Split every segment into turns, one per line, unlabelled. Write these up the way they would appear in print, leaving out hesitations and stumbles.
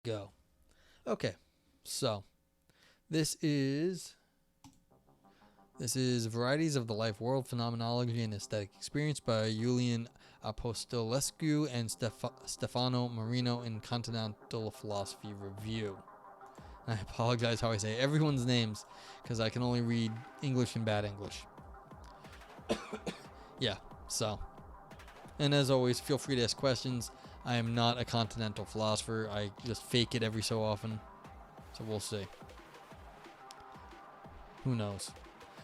Go. Okay, so this is Varieties of the Life World Phenomenology and Aesthetic Experience by Iulian Apostolescu and Stefano Marino in Continental Philosophy Review. I apologize how I say everyone's names because I can only read English and bad English. Yeah, so. And as always, feel free to ask questions. I am not a continental philosopher. I just fake it every so often. So we'll see. Who knows?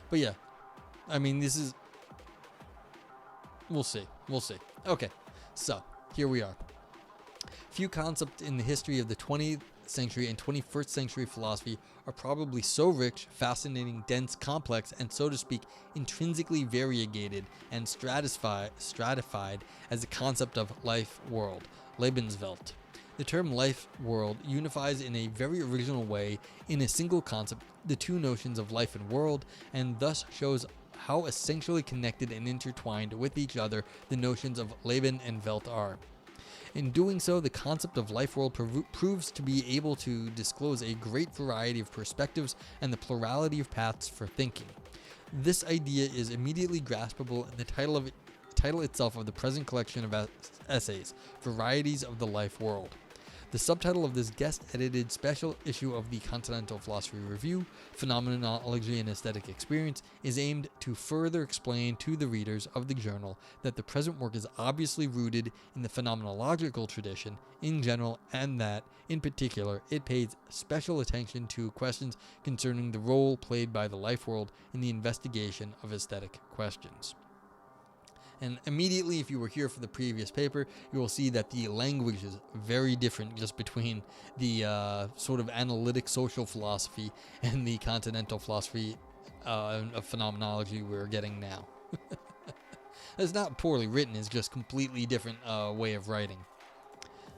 But yeah, I mean, this is... We'll see. We'll see. Okay, so here we are. Few concepts in the history of the 20th century and 21st century philosophy are probably so rich, fascinating, dense, complex, and so to speak, intrinsically variegated and stratified as the concept of life world, Lebenswelt. The term life world unifies in a very original way in a single concept the two notions of life and world, and thus shows how essentially connected and intertwined with each other the notions of Leben and Welt are. In doing so, the concept of life world proves to be able to disclose a great variety of perspectives and the plurality of paths for thinking. This idea is immediately graspable in the title itself of the present collection of essays, Varieties of the Life World. The subtitle of this guest-edited special issue of the Continental Philosophy Review, Phenomenology and Aesthetic Experience, is aimed to further explain to the readers of the journal that the present work is obviously rooted in the phenomenological tradition in general, and that, in particular, it pays special attention to questions concerning the role played by the life world in the investigation of aesthetic questions. And immediately, if you were here for the previous paper, you will see that the language is very different just between the sort of analytic social philosophy and the continental philosophy of phenomenology we're getting now. It's not poorly written, it's just completely different way of writing.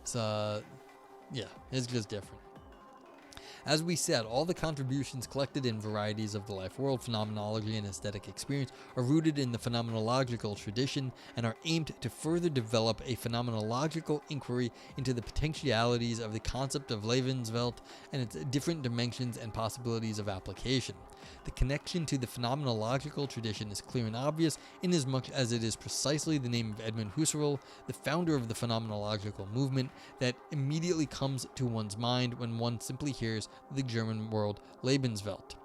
So, yeah, it's just different. As we said, all the contributions collected in Varieties of the Life World, Phenomenology and Aesthetic Experience are rooted in the phenomenological tradition and are aimed to further develop a phenomenological inquiry into the potentialities of the concept of Lebenswelt and its different dimensions and possibilities of application. The connection to the phenomenological tradition is clear and obvious inasmuch as it is precisely the name of Edmund Husserl, the founder of the phenomenological movement, that immediately comes to one's mind when one simply hears the German word Lebenswelt.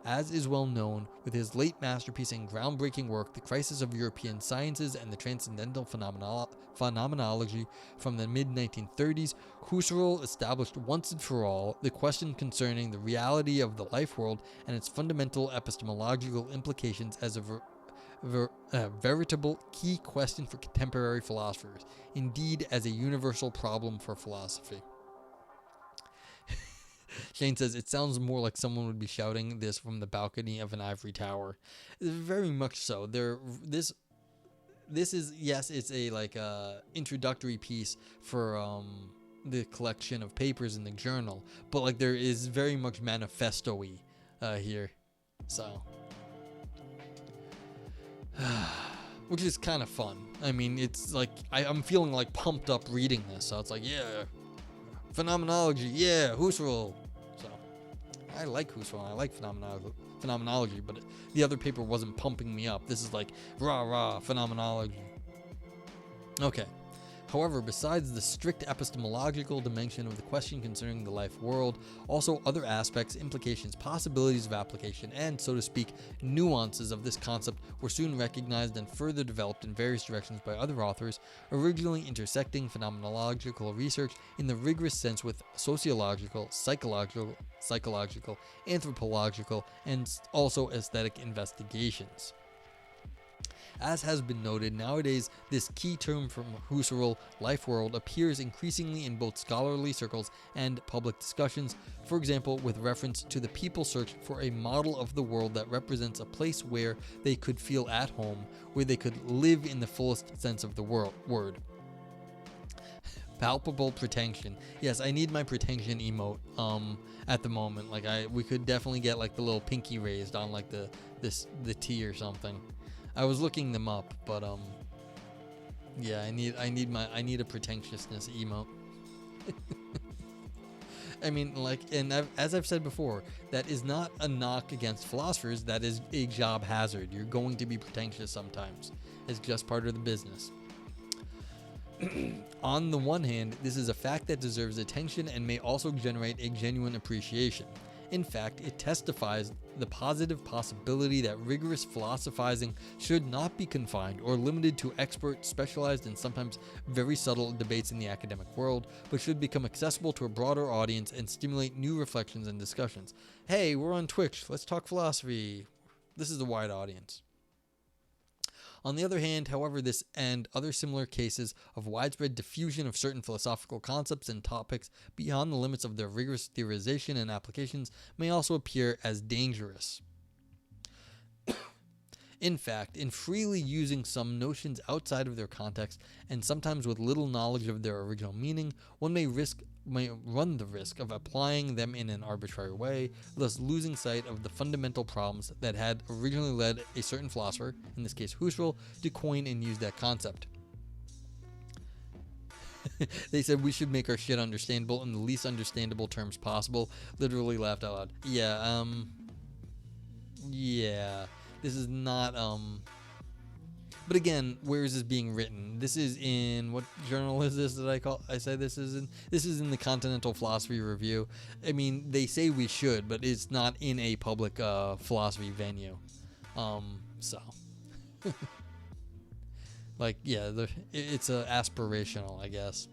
As is well known, with his late masterpiece and groundbreaking work, The Crisis of European Sciences and the Transcendental Phenomenology from the mid-1930s, Husserl established once and for all the question concerning the reality of the life world and its fundamental epistemological implications as a veritable key question for contemporary philosophers, indeed as a universal problem for philosophy. Shane says, it sounds more like someone would be shouting this from the balcony of an ivory tower. Very much so. This is, yes, it's a introductory piece for the collection of papers in the journal, but there is very much manifesto-y here. So, which is kind of fun. I mean, it's like I'm feeling pumped up reading this. So it's yeah, phenomenology, yeah, Husserl. So I like Husserl, I like phenomenology, but the other paper wasn't pumping me up. This is rah rah phenomenology. Okay. However, besides the strict epistemological dimension of the question concerning the life world, also other aspects, implications, possibilities of application, and, so to speak, nuances of this concept were soon recognized and further developed in various directions by other authors, originally intersecting phenomenological research in the rigorous sense with sociological, psychological, anthropological, and also aesthetic investigations. As has been noted, nowadays this key term from Husserl, life world, appears increasingly in both scholarly circles and public discussions, for example with reference to the people's search for a model of the world that represents a place where they could feel at home, where they could live in the fullest sense of the word. Palpable pretension. Yes, I need my pretension emote at the moment. We could definitely get the little pinky raised on the T or something. I was looking them up, but yeah, I need a pretentiousness emote. I mean, like, and as I've said before, that is not a knock against philosophers. That is a job hazard. You're going to be pretentious sometimes. It's just part of the business. On the one hand, this is a fact that deserves attention and may also generate a genuine appreciation. In fact, it testifies the positive possibility that rigorous philosophizing should not be confined or limited to expert, specialized, and sometimes very subtle debates in the academic world, but should become accessible to a broader audience and stimulate new reflections and discussions. Hey, we're on Twitch. Let's talk philosophy. This is a wide audience. On the other hand, however, this and other similar cases of widespread diffusion of certain philosophical concepts and topics beyond the limits of their rigorous theorization and applications may also appear as dangerous. In fact, in freely using some notions outside of their context and sometimes with little knowledge of their original meaning, one may run the risk of applying them in an arbitrary way, thus losing sight of the fundamental problems that had originally led a certain philosopher, in this case Husserl, to coin and use that concept. They said we should make our shit understandable in the least understandable terms possible. Literally laughed out loud. Yeah. This is not, but again, where is this being written? This is in, what journal is this that I say this is in? This is in the Continental Philosophy Review. I mean, they say we should, but it's not in a public philosophy venue. So. Like, yeah, it's aspirational, I guess.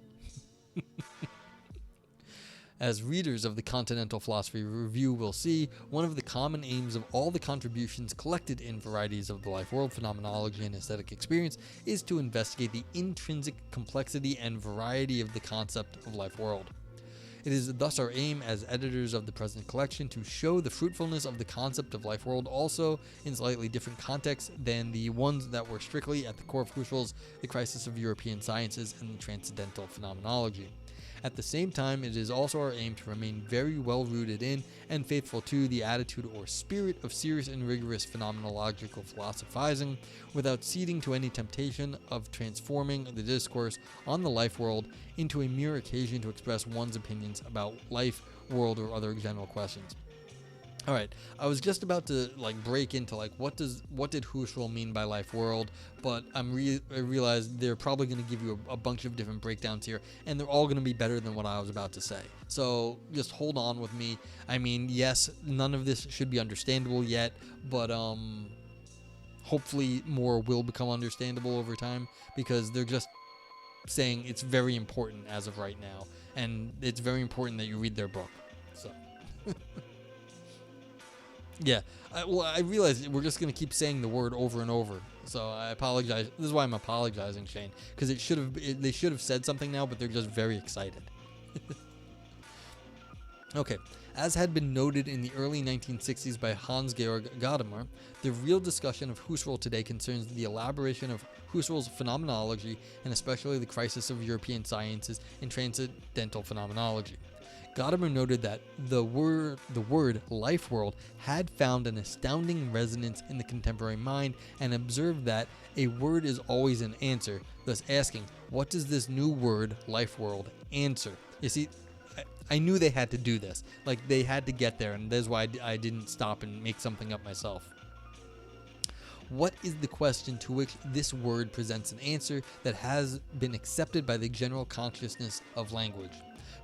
As readers of the Continental Philosophy Review will see, one of the common aims of all the contributions collected in Varieties of the Lifeworld, Phenomenology, and Aesthetic Experience is to investigate the intrinsic complexity and variety of the concept of Lifeworld. It is thus our aim as editors of the present collection to show the fruitfulness of the concept of Lifeworld also in slightly different contexts than the ones that were strictly at the core of Husserl's The Crisis of European Sciences and Transcendental Phenomenology. At the same time, it is also our aim to remain very well rooted in and faithful to the attitude or spirit of serious and rigorous phenomenological philosophizing, without ceding to any temptation of transforming the discourse on the life world into a mere occasion to express one's opinions about life, world, or other general questions. All right, I was just about to break into what did Husserl mean by life world, but I realized they're probably going to give you a bunch of different breakdowns here, and they're all going to be better than what I was about to say. So just hold on with me. I mean, yes, none of this should be understandable yet, but hopefully more will become understandable over time, because they're just saying it's very important as of right now, and it's very important that you read their book. So. Yeah, I realize we're just going to keep saying the word over and over, so I apologize. This is why I'm apologizing, Shane, because they should have said something now, but they're just very excited. Okay, as had been noted in the early 1960s by Hans-Georg Gadamer, the real discussion of Husserl today concerns the elaboration of Husserl's Phenomenology, and especially the Crisis of European Sciences and Transcendental Phenomenology. Gadamer noted that the word life world had found an astounding resonance in the contemporary mind, and observed that a word is always an answer, thus asking, what does this new word, life world, answer? You see, I knew they had to do this. They had to get there, and that's why I didn't stop and make something up myself. What is the question to which this word presents an answer that has been accepted by the general consciousness of language?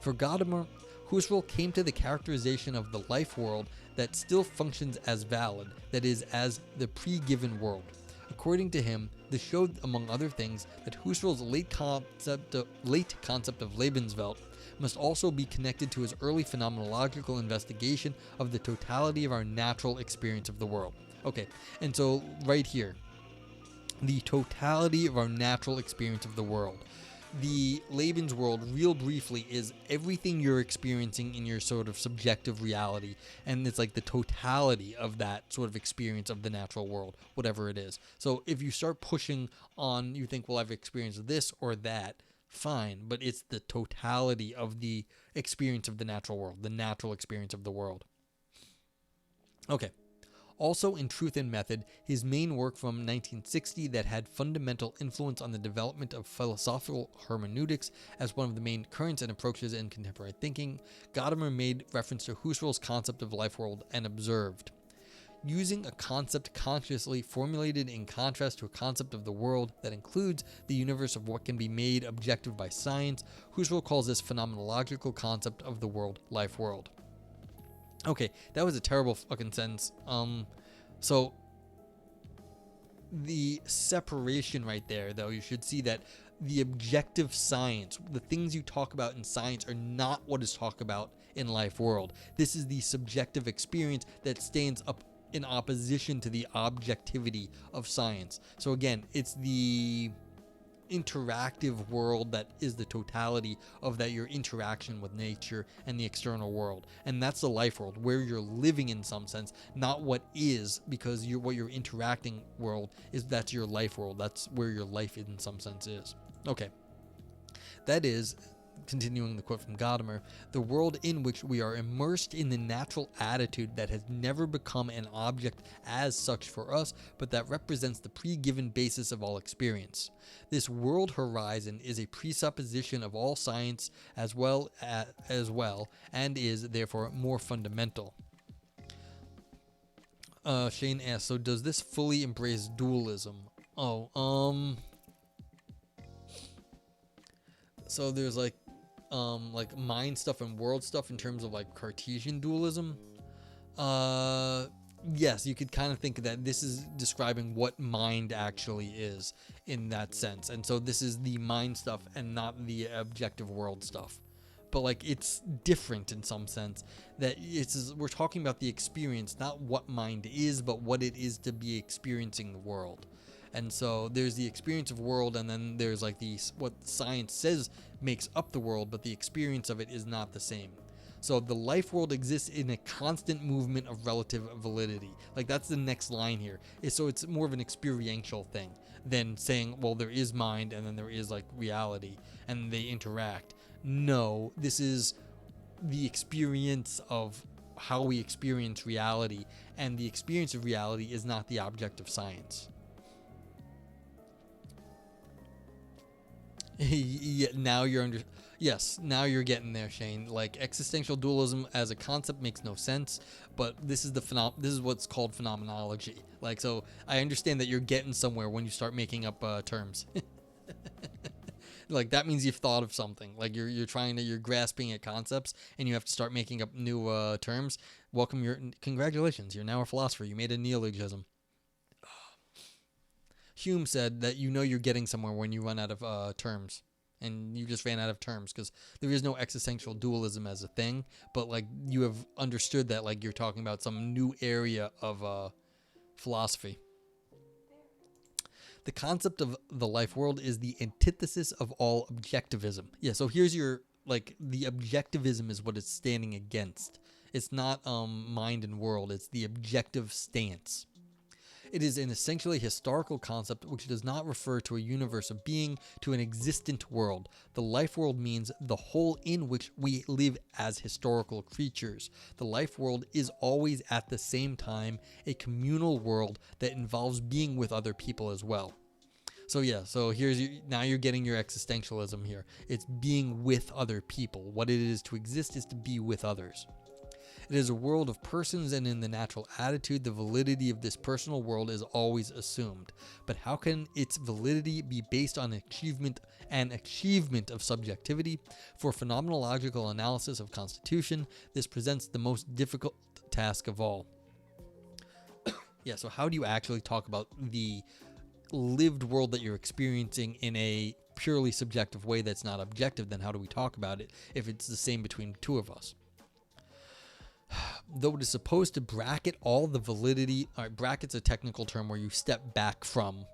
For Gadamer, Husserl came to the characterization of the life world that still functions as valid, that is, as the pre-given world. According to him, this showed, among other things, that Husserl's late concept of Lebenswelt must also be connected to his early phenomenological investigation of the totality of our natural experience of the world. Okay, and so right here, the totality of our natural experience of the world. The Lebenswelt, real briefly, is everything you're experiencing in your sort of subjective reality, and it's the totality of that sort of experience of the natural world, whatever it is. So if you start pushing on, you think, well, I've experienced this or that, fine, but it's the totality of the experience of the natural world, the natural experience of the world. Okay. Also in Truth and Method, his main work from 1960 that had fundamental influence on the development of philosophical hermeneutics as one of the main currents and approaches in contemporary thinking, Gadamer made reference to Husserl's concept of Lifeworld and observed, using a concept consciously formulated in contrast to a concept of the world that includes the universe of what can be made objective by science, Husserl calls this phenomenological concept of the world, life-world. Okay, that was a terrible fucking sentence. So the separation right there, though, you should see that the objective science, the things you talk about in science, are not what is talked about in life world. This is the subjective experience that stands up in opposition to the objectivity of science. So again, it's the interactive world that is the totality of that your interaction with nature and the external world, and that's the life world where you're living in some sense, not what is, because what you're interacting world is, that's your life world, that's where your life in some sense is. Okay, that is, continuing the quote from Gadamer, the world in which we are immersed in the natural attitude that has never become an object as such for us, but that represents the pre-given basis of all experience. This world horizon is a presupposition of all science as well, and is therefore more fundamental. Shane asks, so does this fully embrace dualism? So there's like mind stuff and world stuff in terms of like Cartesian dualism. Yes, you could kind of think that this is describing what mind actually is in that sense. And so this is the mind stuff and not the objective world stuff. But like it's different in some sense, that we're talking about the experience, not what mind is, but what it is to be experiencing the world. And so there's the experience of world, and then there's like what science says makes up the world, but the experience of it is not the same. So the life world exists in a constant movement of relative validity. Like that's the next line here. So it's more of an experiential thing than saying, well, there is mind and then there is like reality and they interact. No, this is the experience of how we experience reality, and the experience of reality is not the object of science. Yeah, now you're now you're getting there, Shane. Like existential dualism as a concept makes no sense, but this is this is what's called phenomenology. Like, so I understand that you're getting somewhere when you start making up terms. Like that means you've thought of something. Like you're grasping at concepts, and you have to start making up new terms. Congratulations, you're now a philosopher. You made a neologism. Hume said that you're getting somewhere when you run out of terms, and you just ran out of terms because there is no existential dualism as a thing, but like you have understood that like you're talking about some new area of philosophy. The concept of the life world is the antithesis of all objectivism. Yeah, so here's your, like, the objectivism is what it's standing against. It's not mind and world, it's the objective stance. It is an essentially historical concept which does not refer to a universe of being, to an existent world. The life world means the whole in which we live as historical creatures. The life world is always at the same time a communal world that involves being with other people as well. So yeah, so now you're getting your existentialism here. It's being with other people. What it is to exist is to be with others. It is a world of persons, and in the natural attitude, the validity of this personal world is always assumed. But how can its validity be based on an achievement of subjectivity? For phenomenological analysis of constitution, this presents the most difficult task of all. Yeah, so how do you actually talk about the lived world that you're experiencing in a purely subjective way that's not objective? Then how do we talk about it if it's the same between the two of us? Though it is supposed to bracket all the validity, bracket's a technical term where you step back from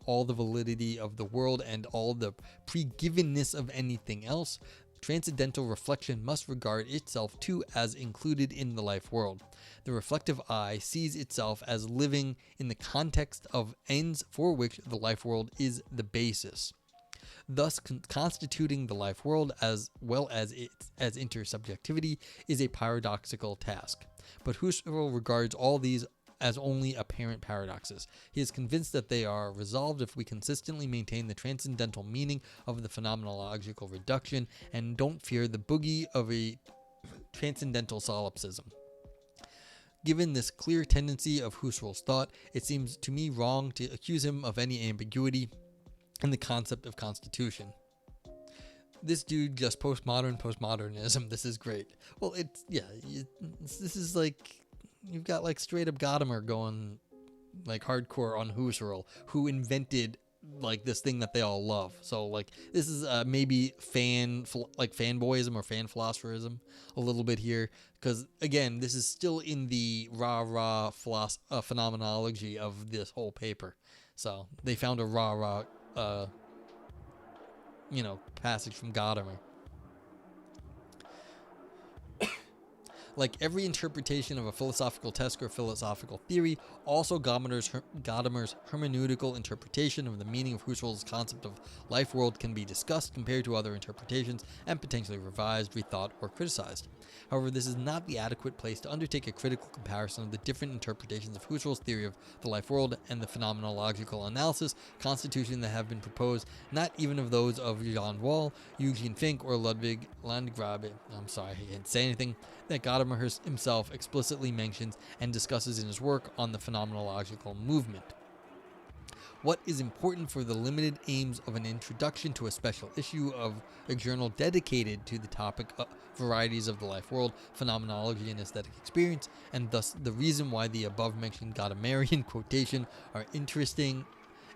all the validity of the world and all the pre-givenness of anything else. Transcendental reflection must regard itself too as included in the life world. The reflective eye sees itself as living in the context of ends for which the life world is the basis. thus constituting the life world as well as intersubjectivity is a paradoxical task. But Husserl regards all these as only apparent paradoxes. He is convinced that they are resolved if we consistently maintain the transcendental meaning of the phenomenological reduction and don't fear the boogie of a transcendental solipsism. Given this clear tendency of Husserl's thought, it seems to me wrong to accuse him of any ambiguity in the concept of constitution. This dude just postmodernism. This is great. Well, this is like, you've got like straight up Gadamer going like hardcore on Husserl, who invented like this thing that they all love. So like this is maybe fanboyism or fan philosopherism a little bit here, because again, this is still in the phenomenology of this whole paper. So they found a passage from Gadamer. Like every interpretation of a philosophical test or philosophical theory, also Gadamer's hermeneutical interpretation of the meaning of Husserl's concept of life world can be discussed compared to other interpretations and potentially revised, rethought, or criticized. However, this is not the adequate place to undertake a critical comparison of the different interpretations of Husserl's theory of the life world and the phenomenological analysis constitution that have been proposed, not even of those of Jan Wall, Eugene Fink, or Ludwig Landgrabe. I'm sorry, I can't say anything that Gadamer himself explicitly mentions and discusses in his work on the phenomenological movement. What is important for the limited aims of an introduction to a special issue of a journal dedicated to the topic of varieties of the life world, phenomenology, and aesthetic experience, and thus the reason why the above-mentioned Gadamerian quotation are interesting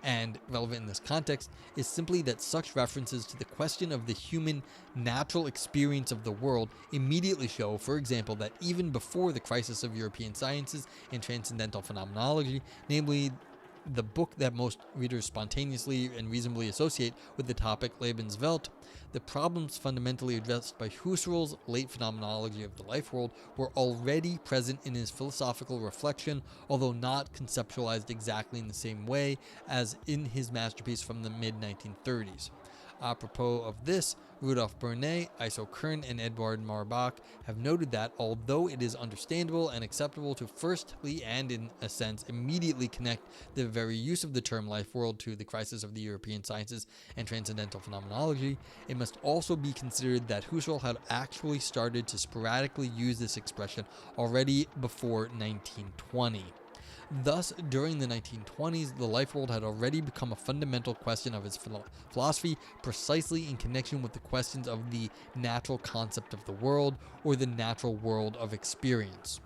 and relevant in this context, is simply that such references to the question of the human natural experience of the world immediately show, for example, that even before the crisis of European sciences and transcendental phenomenology, namely the book that most readers spontaneously and reasonably associate with the topic Lebenswelt, the problems fundamentally addressed by Husserl's late phenomenology of the life world were already present in his philosophical reflection, although not conceptualized exactly in the same way as in his masterpiece from the mid-1930s. Apropos of this, Rudolf Bernet, Iso Kern, and Edward Marbach have noted that, although it is understandable and acceptable to firstly and in a sense immediately connect the very use of the term life world to the crisis of the European sciences and transcendental phenomenology, it must also be considered that Husserl had actually started to sporadically use this expression already before 1920. Thus, during the 1920s, the life world had already become a fundamental question of his philosophy, precisely in connection with the questions of the natural concept of the world, or the natural world of experience.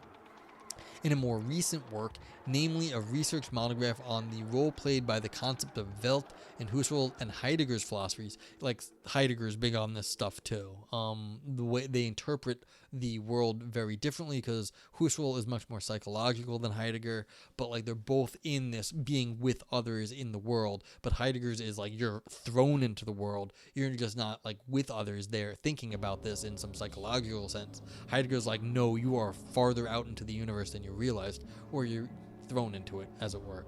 In a more recent work, namely a research monograph on the role played by the concept of Welt in Husserl and Heidegger's philosophies, like Heidegger's big on this stuff too. The way they interpret the world very differently, because Husserl is much more psychological than Heidegger, but like they're both in this being with others in the world, but Heidegger's is like you're thrown into the world, you're just not like with others there thinking about this in some psychological sense. Heidegger's like, no, you are farther out into the universe than you realized, or you're thrown into it, as it were.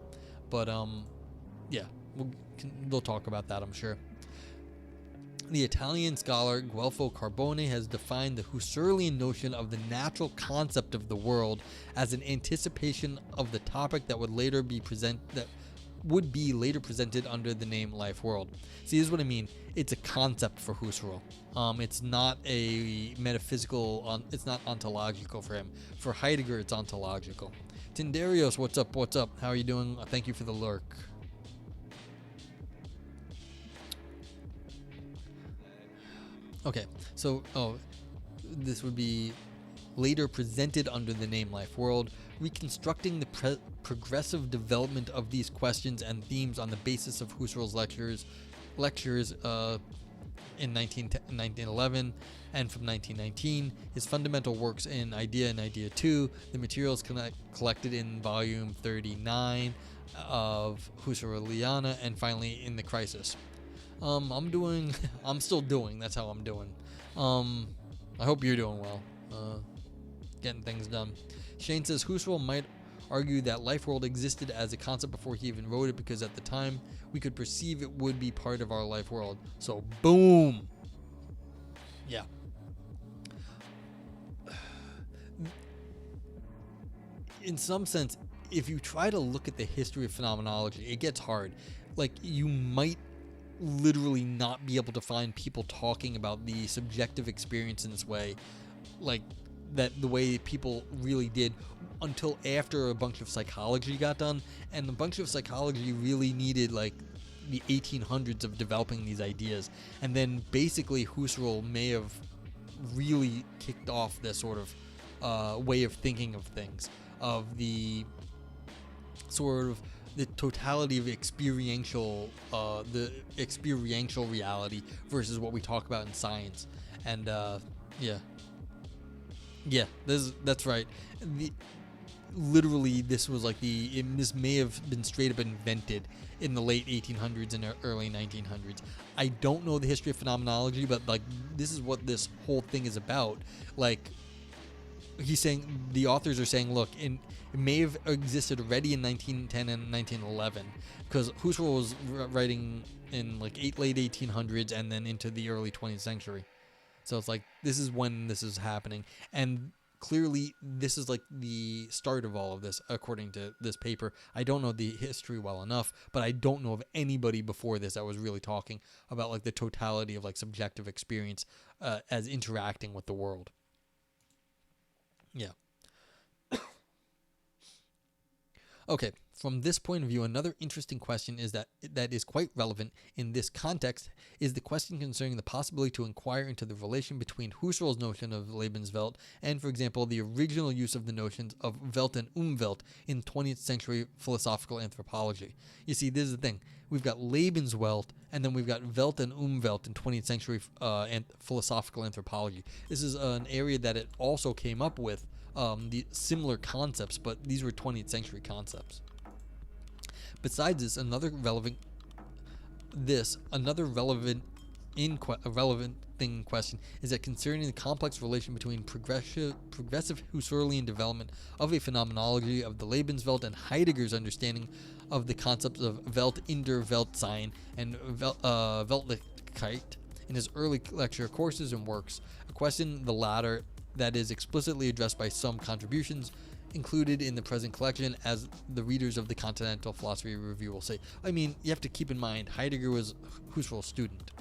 But yeah, we'll talk about that, I'm sure. The Italian scholar Guelfo Carbone has defined the Husserlian notion of the natural concept of the world as an anticipation of the topic that would later be presented under the name life world. See, this is what I mean. It's a concept for Husserl. It's not a metaphysical, it's not ontological for him. For Heidegger, it's ontological. Tindarios, what's up? What's up? How are you doing? Thank you for the lurk. Okay, so, this would be later presented under the name Life World, reconstructing the progressive development of these questions and themes on the basis of Husserl's lectures in 1911 and from 1919, his fundamental works in Idea and Idea 2, the materials collected in volume 39 of Husserliana, and finally in The Crisis. I'm still doing, that's how I'm doing. I hope you're doing well. Getting things done. Shane says Husserl might argued that Lifeworld existed as a concept before he even wrote it because at the time we could perceive it would be part of our life world. So, boom! Yeah. In some sense, if you try to look at the history of phenomenology, it gets hard. Like, you might literally not be able to find people talking about the subjective experience in this way, like that the way people really did, until after a bunch of psychology got done, and a bunch of psychology really needed like the 1800s of developing these ideas, and then basically Husserl may have really kicked off this sort of way of thinking of things, of the sort of the totality of experiential, the experiential reality versus what we talk about in science. And that's right. Literally, this was like this may have been straight up invented in the late 1800s and early 1900s. I don't know the history of phenomenology, but like this is what this whole thing is about. Like, he's saying, the authors are saying, look, it may have existed already in 1910 and 1911, because Husserl was writing in like late 1800s and then into the early 20th century. So it's like, this is when this is happening. And clearly, this is like the start of all of this, according to this paper. I don't know the history well enough, but I don't know of anybody before this that was really talking about like the totality of like subjective experience as interacting with the world. Yeah. Okay, from this point of view, another interesting question is that is quite relevant in this context is the question concerning the possibility to inquire into the relation between Husserl's notion of Lebenswelt and, for example, the original use of the notions of Welt and Umwelt in 20th century philosophical anthropology. You see, this is the thing. We've got Lebenswelt, and then we've got Welt and Umwelt in 20th century philosophical anthropology. This is an area that it also came up with the similar concepts, but these were 20th century concepts. Besides this, another relevant thing in question is that concerning the complex relation between progressive Husserlian development of a phenomenology of the Lebenswelt and Heidegger's understanding of the concepts of Welt in der Weltsein and Weltlichkeit in his early lecture courses and works, a question the latter that is explicitly addressed by some contributions included in the present collection, as the readers of the Continental Philosophy Review will say. I mean, you have to keep in mind, Heidegger was Husserl's student.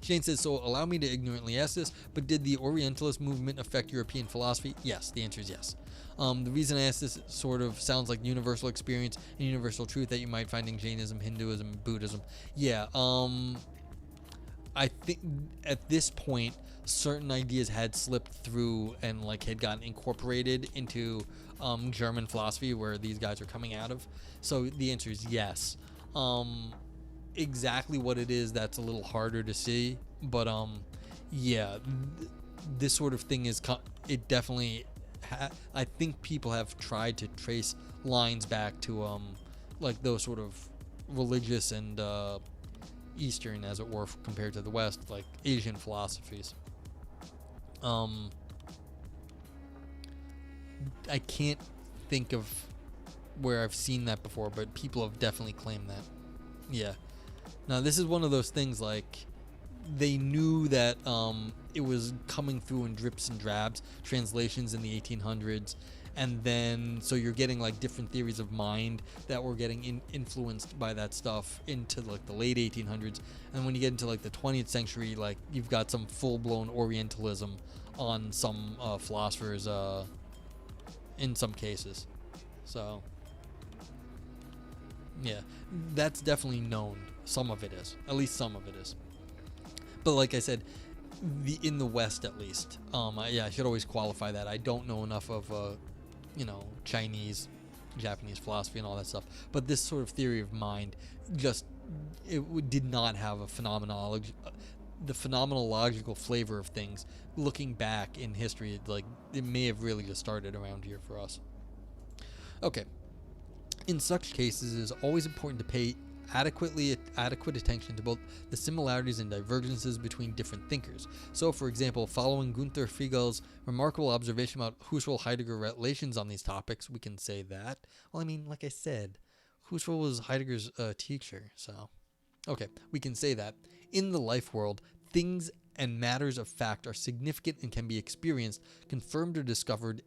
Shane says, so allow me to ignorantly ask this, but did the Orientalist movement affect European philosophy? Yes, the answer is yes. The reason I ask this sort of sounds like universal experience and universal truth that you might find in Jainism, Hinduism, Buddhism. Yeah, I think at this point, certain ideas had slipped through and like had gotten incorporated into German philosophy where these guys are coming out of. So the answer is yes. Exactly what it is, that's a little harder to see, but yeah, this sort of thing is it definitely I think people have tried to trace lines back to like those sort of religious and Eastern, as it were, compared to the West, like Asian philosophies. I can't think of where I've seen that before, but people have definitely claimed that. Yeah. Now, this is one of those things, like, they knew that it was coming through in drips and drabs, translations in the 1800s, and then, so you're getting, like, different theories of mind that were getting influenced by that stuff into, like, the late 1800s, and when you get into, like, the 20th century, like, you've got some full-blown Orientalism on some philosophers in some cases. So, yeah, that's definitely known. Some of it is. At least some of it is. But like I said, in the West at least, I should always qualify that. I don't know enough of, Chinese, Japanese philosophy and all that stuff. But this sort of theory of mind did not have a phenomenology, the phenomenological flavor of things. Looking back in history, like, it may have really just started around here for us. Okay. In such cases, it is always important to pay adequate attention to both the similarities and divergences between different thinkers. So, for example, following Gunther Fregel's remarkable observation about Husserl-Heidegger relations on these topics, we can say that. Well, I mean, like I said, Husserl was Heidegger's teacher, so okay, we can say that. In the life world, things and matters of fact are significant and can be experienced, confirmed, or discovered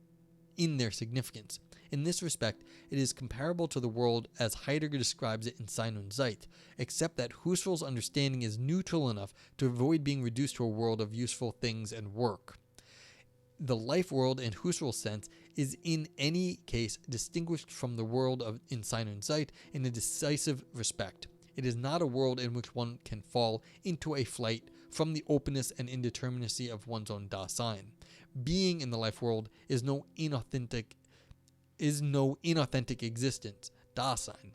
in their significance. In this respect, it is comparable to the world as Heidegger describes it in Sein und Zeit, except that Husserl's understanding is neutral enough to avoid being reduced to a world of useful things and work. The life world, in Husserl's sense, is in any case distinguished from the world in Sein und Zeit in a decisive respect. It is not a world in which one can fall into a flight from the openness and indeterminacy of one's own Dasein. Being in the life world is no inauthentic existence, Dasein.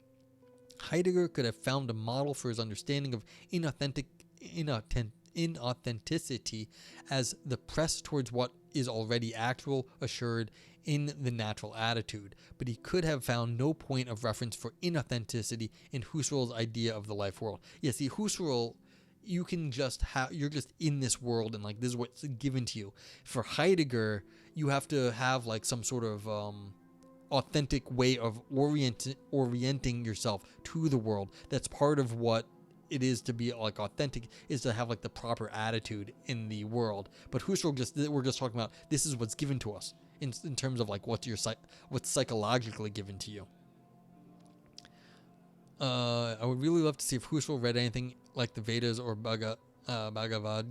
Heidegger could have found a model for his understanding of inauthenticity as the press towards what is already actual, assured in the natural attitude, but he could have found no point of reference for inauthenticity in Husserl's idea of the life world. Yeah, see, Husserl, you can just you're just in this world and like this is what's given to you. For Heidegger, you have to have like some sort of authentic way of orienting yourself to the world. That's part of what it is to be like authentic, is to have like the proper attitude in the world. But Husserl, we're just talking about this is what's given to us in terms of like what's psychologically given to you. I would really love to see if Husserl read anything like the Vedas or Bhagavad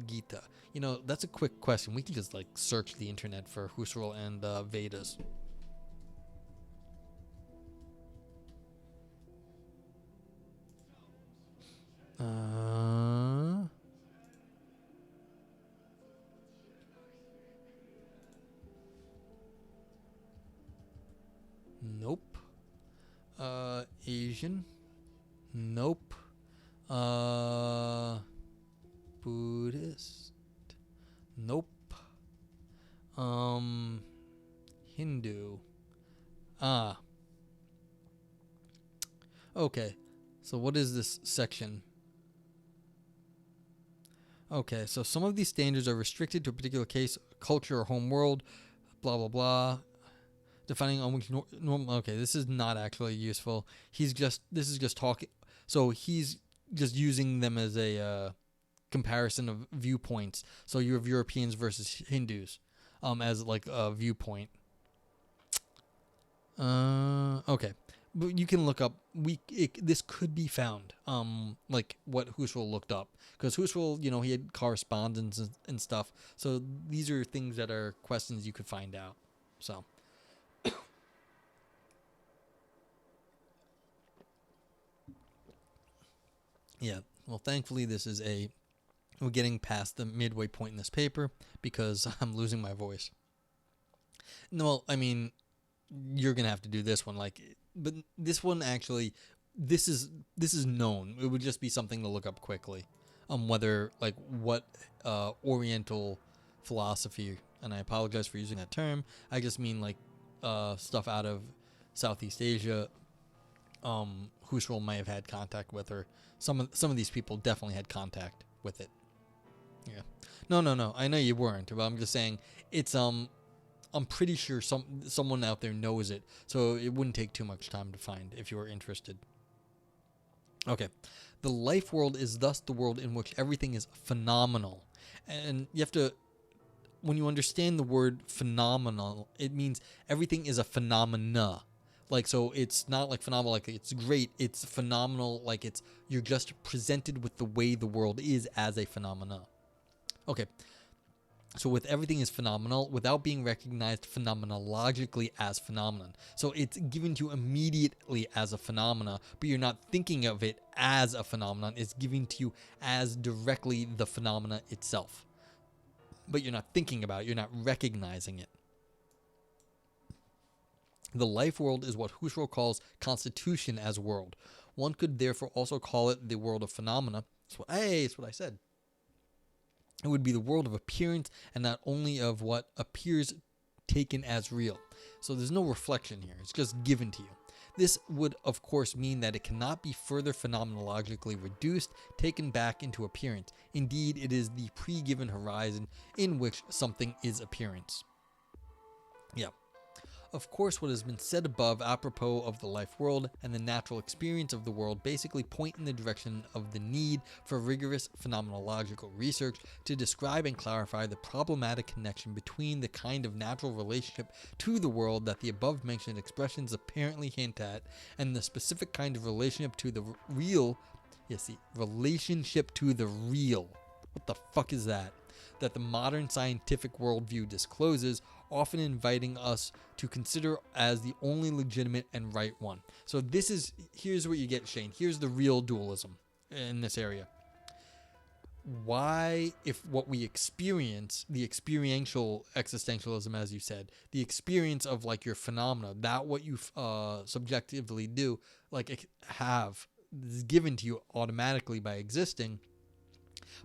Gita. You know, that's a quick question. We can just like search the internet for Husserl and Vedas. Nope. Asian. Nope. Buddhist. Nope. Hindu. Okay. So what is this section? Okay, so some of these standards are restricted to a particular case, culture, or home world, blah, blah, blah. Defining on which normal. Okay, this is not actually useful. This is just talking. So he's just using them as a comparison of viewpoints. So you have Europeans versus Hindus, as like a viewpoint. Okay, but you can look up. This could be found. Like what Husserl looked up, because Husserl, you know, he had correspondence and stuff. So these are things that are questions you could find out. So. Yeah, well, thankfully we're getting past the midway point in this paper because I'm losing my voice. No, well, I mean, you're gonna have to do this one, but this one actually, this is known. It would just be something to look up quickly, whether like what Oriental philosophy, and I apologize for using that term. I just mean like stuff out of Southeast Asia. Husserl may have had contact with, or some of these people definitely had contact with it. Yeah. No. I know you weren't, but I'm just saying it's I'm pretty sure someone out there knows it, so it wouldn't take too much time to find if you were interested. Okay. The life world is thus the world in which everything is phenomenal. And you have to, when you understand the word phenomenal, it means everything is a phenomena. Like, so it's not like phenomenal, like it's great. It's phenomenal, like you're just presented with the way the world is as a phenomena. Okay. So with everything is phenomenal without being recognized phenomenologically as phenomenon. So it's given to you immediately as a phenomena, but you're not thinking of it as a phenomenon. It's given to you as directly the phenomena itself. But you're not thinking about it. You're not recognizing it. The life world is what Husserl calls constitution as world. One could therefore also call it the world of phenomena. That's what I said. It would be the world of appearance and not only of what appears taken as real. So there's no reflection here. It's just given to you. This would, of course, mean that it cannot be further phenomenologically reduced, taken back into appearance. Indeed, it is the pre-given horizon in which something is appearance. Yeah. Of course, what has been said above apropos of the life world and the natural experience of the world basically point in the direction of the need for rigorous phenomenological research to describe and clarify the problematic connection between the kind of natural relationship to the world that the above mentioned expressions apparently hint at and the specific kind of relationship to the real. Yes, the relationship to the real. What the fuck is that? That the modern scientific worldview discloses, often inviting us to consider as the only legitimate and right one. So here's what you get, Shane. Here's the real dualism in this area. Why, if what we experience, the experiential existentialism, as you said, the experience of like your phenomena, that what you subjectively do, like have, is given to you automatically by existing.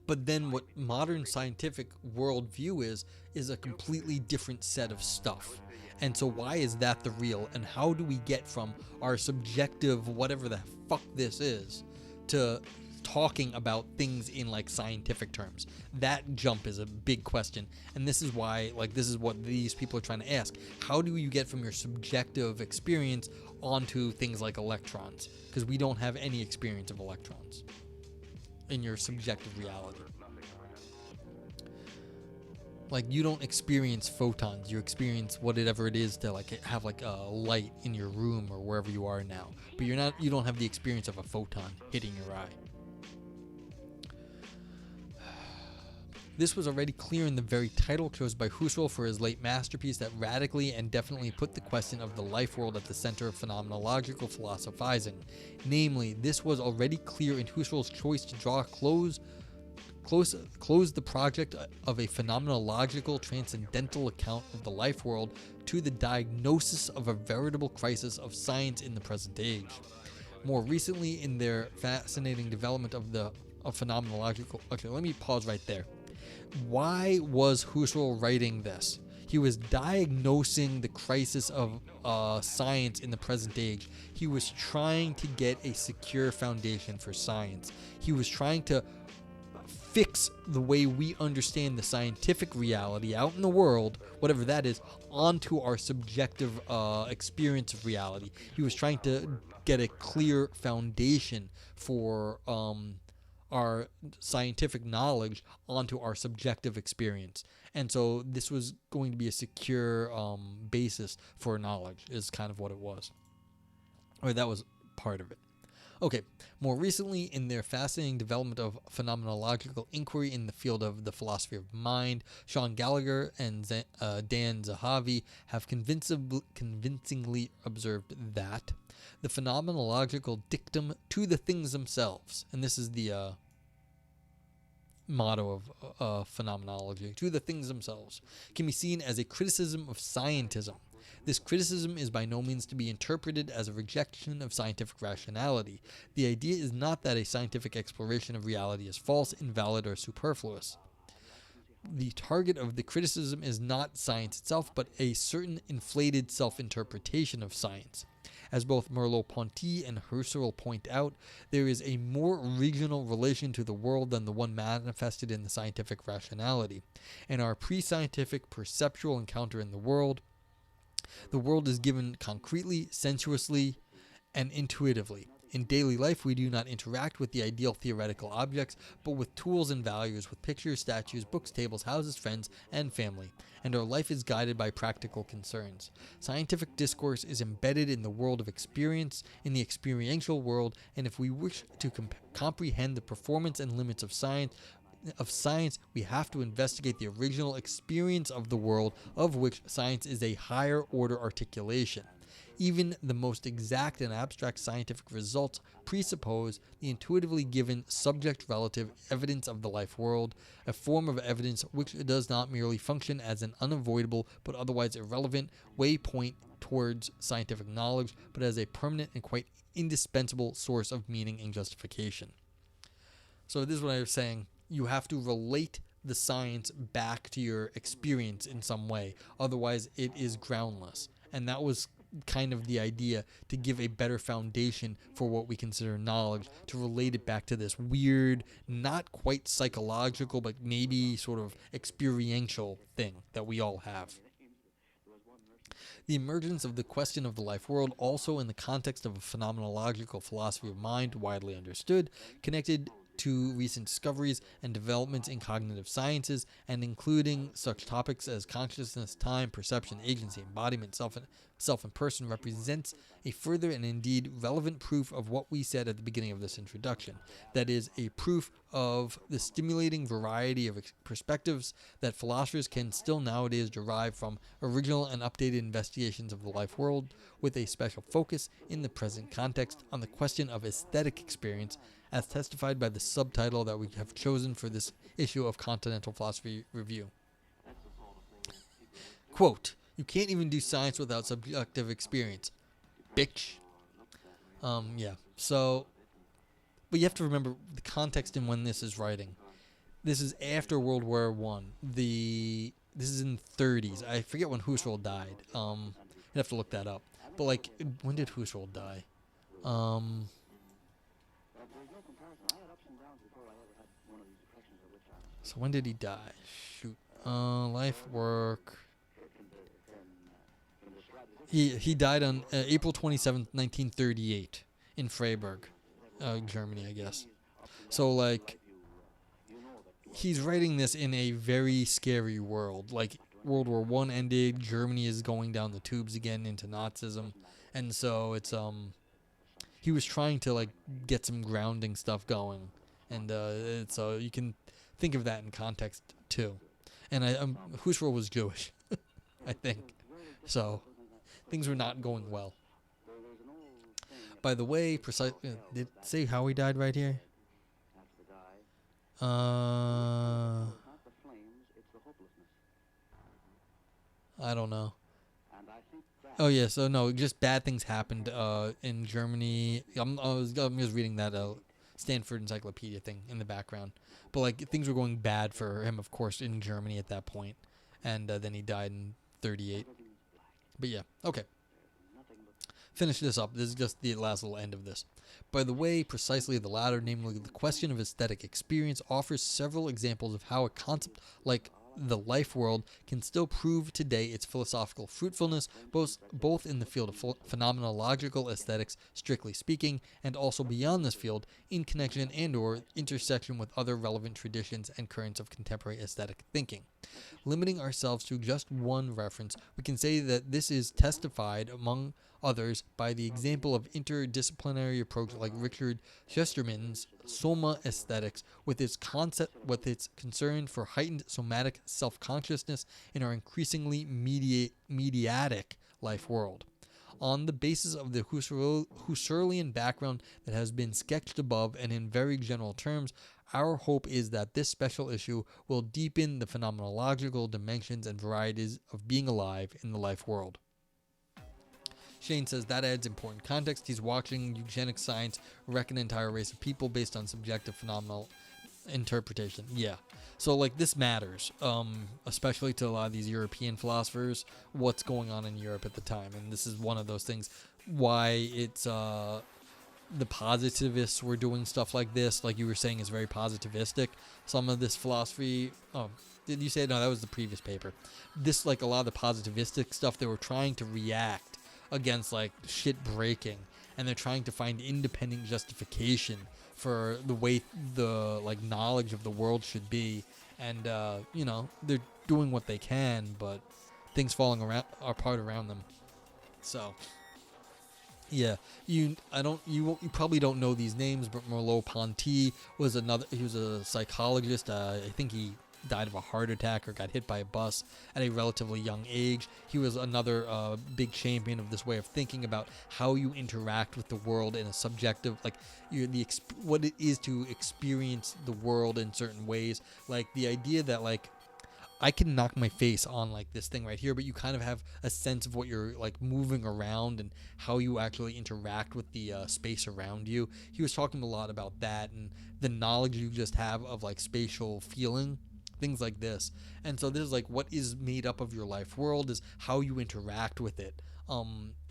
But then what modern scientific worldview is a completely different set of stuff. And so why is that the real? And how do we get from our subjective, whatever the fuck this is, to talking about things in like scientific terms? That jump is a big question. And this is why, like, this is what these people are trying to ask. How do you get from your subjective experience onto things like electrons? Because we don't have any experience of electrons in your subjective reality. Like, you don't experience photons, you experience whatever it is to like have like a light in your room or wherever you are now, but you don't have the experience of a photon hitting your eye. This was already clear in the very title chosen by Husserl for his late masterpiece that radically and definitely put the question of the life world at the center of phenomenological philosophizing. Namely, this was already clear in Husserl's choice to draw close the project of a phenomenological transcendental account of the life world to the diagnosis of a veritable crisis of science in the present age. More recently, in their fascinating development of phenomenological... Okay, let me pause right there. Why was Husserl writing this? He was diagnosing the crisis of science in the present age. He was trying to get a secure foundation for science. He was trying to fix the way we understand the scientific reality out in the world, whatever that is, onto our subjective experience of reality. He was trying to get a clear foundation for our scientific knowledge onto our subjective experience. And so this was going to be a secure basis for knowledge, is kind of what it was. Or that was part of it. Okay, more recently, in their fascinating development of phenomenological inquiry in the field of the philosophy of mind, Sean Gallagher and Dan Zahavi have convincingly observed that the phenomenological dictum to the things themselves, and this is the motto of phenomenology, to the things themselves, can be seen as a criticism of scientism. This criticism is by no means to be interpreted as a rejection of scientific rationality. The idea is not that a scientific exploration of reality is false, invalid, or superfluous. The target of the criticism is not science itself, but a certain inflated self-interpretation of science. As both Merleau-Ponty and Husserl point out, there is a more original relation to the world than the one manifested in the scientific rationality. In our pre-scientific perceptual encounter in the world is given concretely, sensuously, and intuitively. In daily life, we do not interact with the ideal theoretical objects, but with tools and values, with pictures, statues, books, tables, houses, friends, and family, and our life is guided by practical concerns. Scientific discourse is embedded in the world of experience, in the experiential world, and if we wish to comprehend the performance and limits of science, we have to investigate the original experience of the world, of which science is a higher order articulation. Even the most exact and abstract scientific results presuppose the intuitively given subject-relative evidence of the life world, a form of evidence which does not merely function as an unavoidable but otherwise irrelevant waypoint towards scientific knowledge, but as a permanent and quite indispensable source of meaning and justification. So this is what I was saying. You have to relate the science back to your experience in some way. Otherwise, it is groundless. And that was kind of the idea to give a better foundation for what we consider knowledge, to relate it back to this weird, not quite psychological, but maybe sort of experiential thing that we all have. The emergence of the question of the life world, also in the context of a phenomenological philosophy of mind widely understood, connected to recent discoveries and developments in cognitive sciences, and including such topics as consciousness, time, perception, agency, embodiment, self and person, represents a further and indeed relevant proof of what we said at the beginning of this introduction. That is, a proof of the stimulating variety of perspectives that philosophers can still nowadays derive from original and updated investigations of the life world, with a special focus in the present context on the question of aesthetic experience, as testified by the subtitle that we have chosen for this issue of Continental Philosophy Review. Quote, "You can't even do science without subjective experience. Bitch." Yeah. So, but you have to remember the context in when this is writing. This is after World War One. This is in the 30s. I forget when Husserl died. You have to look that up. But like, when did Husserl die? So when did he die? Shoot. Life, work. He died on April 27th, 1938 in Freiburg, Germany, I guess. So like, he's writing this in a very scary world. Like, World War One ended, Germany is going down the tubes again into Nazism, and so it's he was trying to like get some grounding stuff going, and so you can think of that in context too. And Husserl was Jewish, I think, so things were not going well. By the way, did it say how he died right here? I don't know. Oh yeah, so no, just bad things happened in Germany. I'm just reading that Stanford Encyclopedia thing in the background, but like things were going bad for him, of course, in Germany at that point, and then he died in 38. But yeah, okay. Finish this up. This is just the last little end of this. By the way, precisely the latter, namely the question of aesthetic experience, offers several examples of how a concept like the life world can still prove today its philosophical fruitfulness, both in the field of phenomenological aesthetics, strictly speaking, and also beyond this field, in connection and or intersection with other relevant traditions and currents of contemporary aesthetic thinking. Limiting ourselves to just one reference, we can say that this is testified, among others, by the example of interdisciplinary approach like Richard Chesterman's Soma aesthetics, with its concern for heightened somatic self-consciousness in our increasingly mediatic life world. On the basis of the Husserlian background that has been sketched above, and in very general terms, our hope is that this special issue will deepen the phenomenological dimensions and varieties of being alive in the life world. Shane says that adds important context. He's watching eugenic science wreck an entire race of people based on subjective phenomenal interpretation. Yeah. So like this matters, especially to a lot of these European philosophers, what's going on in Europe at the time. And this is one of those things why it's the positivists were doing stuff like this, like you were saying, is very positivistic. Some of this philosophy, did you say? No, that was the previous paper. This, like a lot of the positivistic stuff, they were trying to react against like shit breaking, and they're trying to find independent justification for the way the like knowledge of the world should be, and they're doing what they can, but things falling apart around them. So yeah, you probably don't know these names, but Merleau-Ponty was he was a psychologist. I think he died of a heart attack or got hit by a bus at a relatively young age. He was another big champion of this way of thinking about how you interact with the world in a subjective, like what it is to experience the world in certain ways. Like the idea that like I can knock my face on like this thing right here, but you kind of have a sense of what you're like moving around and how you actually interact with the space around you. He was talking a lot about that and the knowledge you just have of like spatial feeling things like this. And so this is like what is made up of your life world is how you interact with it.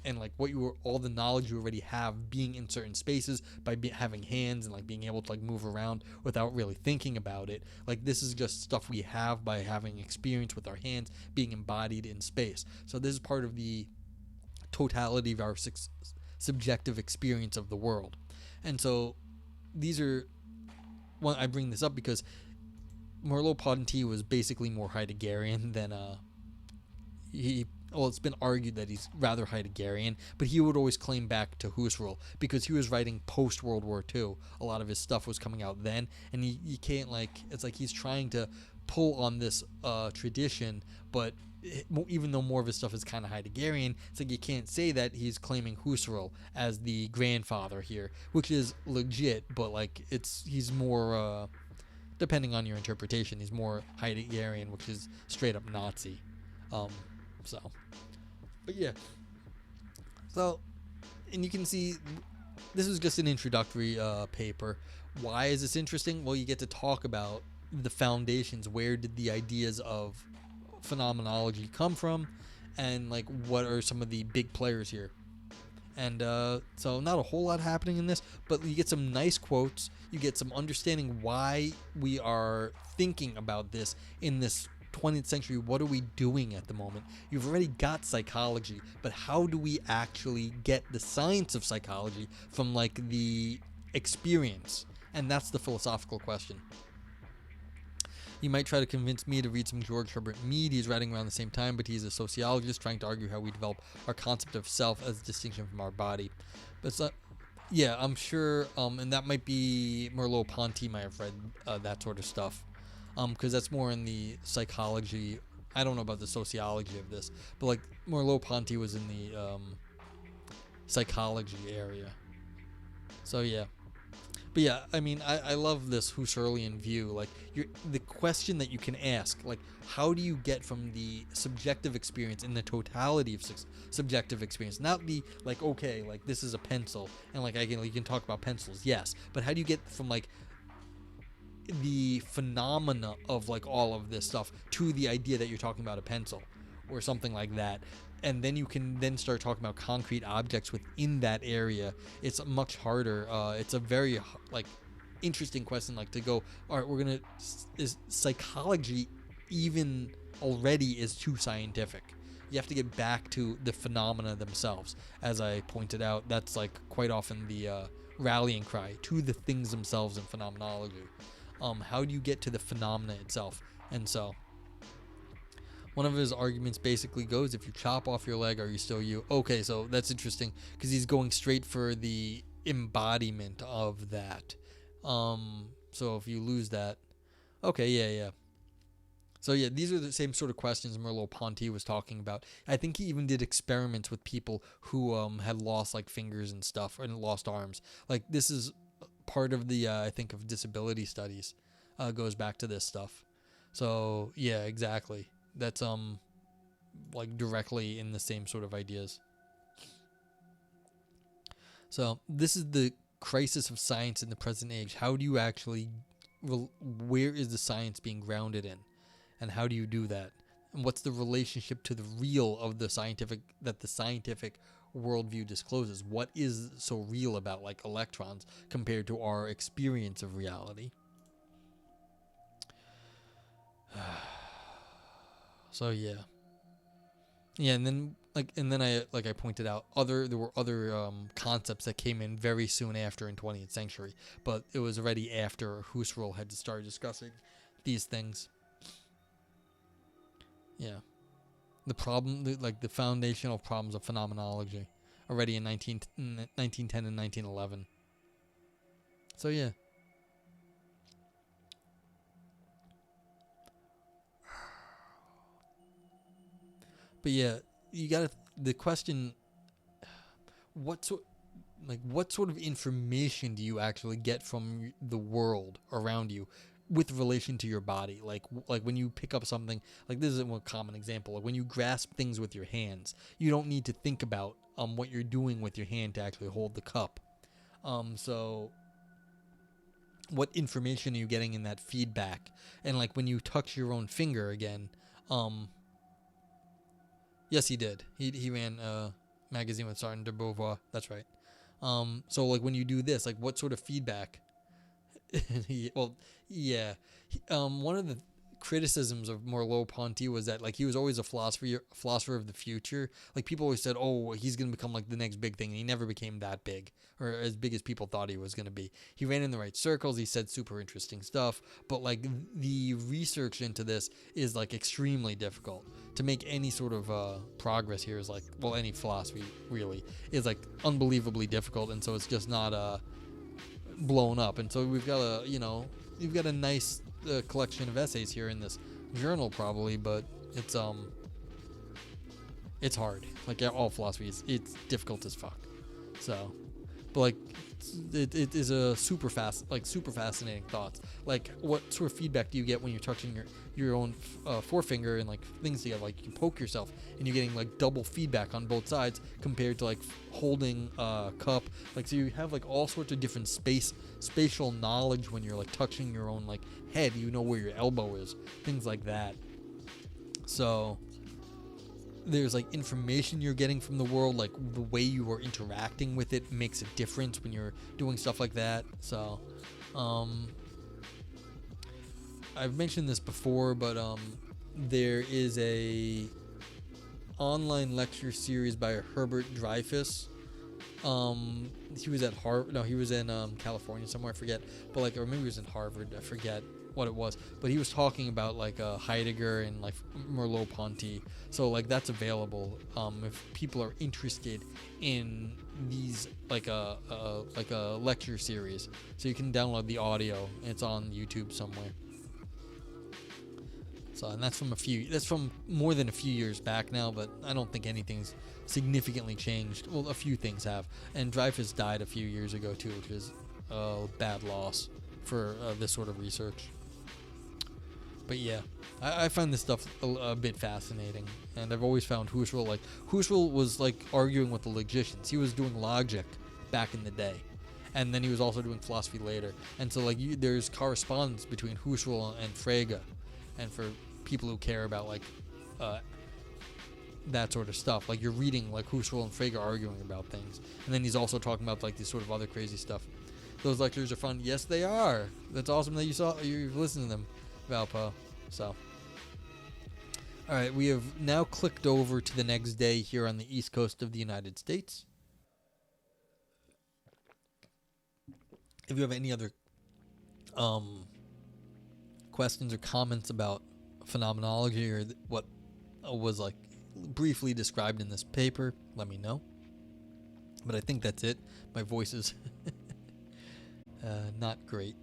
And like what you all the knowledge you already have being in certain spaces by having hands and like being able to like move around without really thinking about it. Like this is just stuff we have by having experience with our hands being embodied in space. So this is part of the totality of our subjective experience of the world. And so these are, well, I bring this up because Merleau-Ponty was basically more Heideggerian than it's been argued that he's rather Heideggerian, but he would always claim back to Husserl because he was writing post World War II. A lot of his stuff was coming out then, and you can't it's like he's trying to pull on this tradition, but even though more of his stuff is kind of Heideggerian, it's like you can't say that he's claiming Husserl as the grandfather here, which is legit, but like he's more depending on your interpretation, he's more Heideggerian, which is straight up Nazi. But yeah. So, and you can see this is just an introductory paper. Why is this interesting? Well, you get to talk about the foundations. Where did the ideas of phenomenology come from? And like, what are some of the big players here? And so not a whole lot happening in this, but you get some nice quotes. You get some understanding why we are thinking about this in this 20th century. What are we doing at the moment? You've already got psychology, but how do we actually get the science of psychology from like the experience? And that's the philosophical question. You might try to convince me to read some George Herbert Mead. He's writing around the same time, but he's a sociologist trying to argue how we develop our concept of self as a distinction from our body. But yeah, I'm sure, and that might be Merleau-Ponty might have read that sort of stuff, because that's more in the psychology. I don't know about the sociology of this, but like Merleau-Ponty was in the psychology area. So yeah. But yeah, I mean, I love this Husserlian view. Like, the question that you can ask, like, how do you get from the subjective experience in the totality of subjective experience? Not the, like, okay, like, this is a pencil, and, like, you can talk about pencils, yes. But how do you get from, like, the phenomena of, like, all of this stuff to the idea that you're talking about a pencil or something like that? And then you can then start talking about concrete objects within that area. It's much harder. It's a very like interesting question. Like to go, all right, is psychology even already is too scientific? You have to get back to the phenomena themselves. As I pointed out, that's like quite often the rallying cry to the things themselves in phenomenology. How do you get to the phenomena itself? And so one of his arguments basically goes, if you chop off your leg, are you still you? Okay, so that's interesting because he's going straight for the embodiment of that. So if you lose that, okay, yeah. So yeah, these are the same sort of questions Merleau-Ponty was talking about. I think he even did experiments with people who had lost like fingers and stuff and lost arms. Like this is part of the I think of disability studies. Goes back to this stuff. So yeah, exactly. That's like directly in the same sort of ideas. So this is the crisis of science in the present age. How do you actually where is the science being grounded in, and how do you do that, and what's the relationship to the real of the scientific worldview discloses? What is so real about like electrons compared to our experience of reality? So yeah, and then I pointed out there were other concepts that came in very soon after in 20th century, but it was already after Husserl had started discussing these things. Yeah, the foundational problems of phenomenology, already in 1910 and 1911. So yeah. But yeah, you got the question, what sort of information do you actually get from the world around you with relation to your body? Like when you pick up something, like this is one common example, like when you grasp things with your hands, you don't need to think about what you're doing with your hand to actually hold the cup. So what information are you getting in that feedback? And like when you touch your own finger again, yes, he did. He ran a magazine with Sartre de Beauvoir. That's right. So like when you do this, like what sort of feedback? Well, yeah. One of the criticisms of Merleau-Ponty was that like he was always a philosopher of the future. Like people always said, oh, he's gonna become like the next big thing. And he never became that big or as big as people thought he was gonna be. He ran in the right circles. He said super interesting stuff, but like the research into this is like extremely difficult. To make any sort of progress here is like, well, any philosophy really is like unbelievably difficult, and so it's just not blown up. And so we've got you've got a nice collection of essays here in this journal probably, but it's hard. Like all philosophy it's difficult as fuck. So, but like it is a super fascinating thoughts. Like what sort of feedback do you get when you're touching your own forefinger and like things together? Like you poke yourself and you're getting like double feedback on both sides compared to like holding a cup. Like so you have like all sorts of different spatial knowledge when you're like touching your own like head. You know where your elbow is, things like that. So there's like information you're getting from the world, like the way you are interacting with it makes a difference when you're doing stuff like that. So I've mentioned this before, but there is a online lecture series by Herbert Dreyfus. He was at Harvard. No, he was in California somewhere. I forget. But like, or maybe he was in Harvard. I forget what it was. But he was talking about like Heidegger and like Merleau-Ponty. So like that's available if people are interested in these like a lecture series. So you can download the audio. It's on YouTube somewhere. So, and that's from more than a few years back now, but I don't think anything's significantly changed. Well, a few things have. And Dreyfus died a few years ago too, which is a bad loss for this sort of research. But yeah, I find this stuff a bit fascinating, and I've always found Husserl was like arguing with the logicians. He was doing logic back in the day, and then he was also doing philosophy later. And so like there's correspondence between Husserl and Frege, and for people who care about like that sort of stuff, like you're reading like Husserl and Frege arguing about things, and then he's also talking about like this sort of other crazy stuff. Those lectures are fun. Yes, they are. That's awesome that you've listened to them, Valpo. So, all right, we have now clicked over to the next day here on the East Coast of the United States. If you have any other questions or comments about phenomenology or what was like briefly described in this paper, let me know. But I think that's it. My voice is not great.